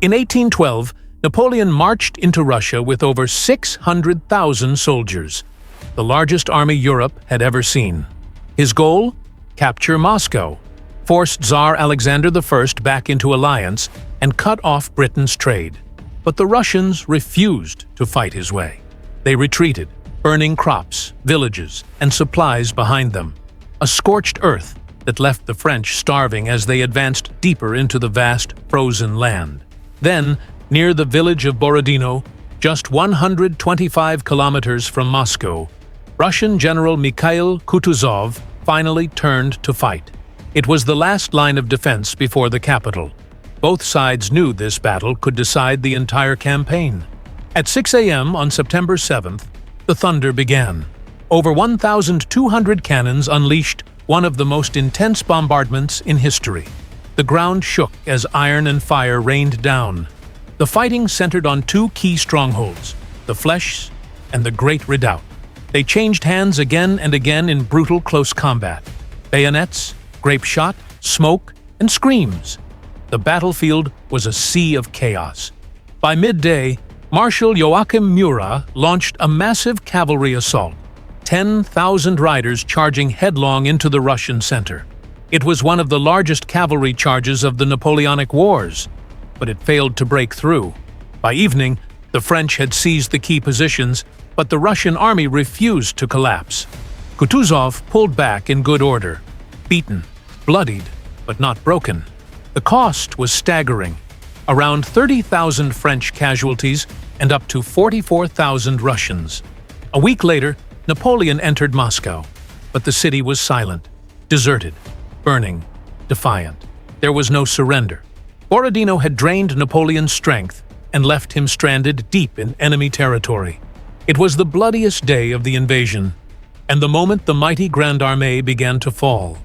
In 1812, Napoleon marched into Russia with over 600,000 soldiers, the largest army Europe had ever seen. His goal? Capture Moscow, force Tsar Alexander I back into alliance, and cut off Britain's trade. But the Russians refused to fight his way. They retreated, burning crops, villages, and supplies behind them. A scorched earth that left the French starving as they advanced deeper into the vast, frozen land. Then, near the village of Borodino, just 125 kilometers from Moscow, Russian General Mikhail Kutuzov finally turned to fight. It was the last line of defense before the capital. Both sides knew this battle could decide the entire campaign. At 6 a.m. on September 7th, the thunder began. Over 1,200 cannons unleashed one of the most intense bombardments in history. The ground shook as iron and fire rained down. The fighting centered on two key strongholds, the Fleches and the Great Redoubt. They changed hands again and again in brutal close combat. Bayonets, grape shot, smoke, and screams. The battlefield was a sea of chaos. By midday, Marshal Joachim Murat launched a massive cavalry assault, 10,000 riders charging headlong into the Russian center. It was one of the largest cavalry charges of the Napoleonic Wars, but it failed to break through. By evening, the French had seized the key positions, but the Russian army refused to collapse. Kutuzov pulled back in good order, beaten, bloodied, but not broken. The cost was staggering: around 30,000 French casualties and up to 44,000 Russians. A week later, Napoleon entered Moscow, but the city was silent, deserted, burning, defiant. There was no surrender. Borodino had drained Napoleon's strength and left him stranded deep in enemy territory. It was the bloodiest day of the invasion, and the moment the mighty Grande Armée began to fall.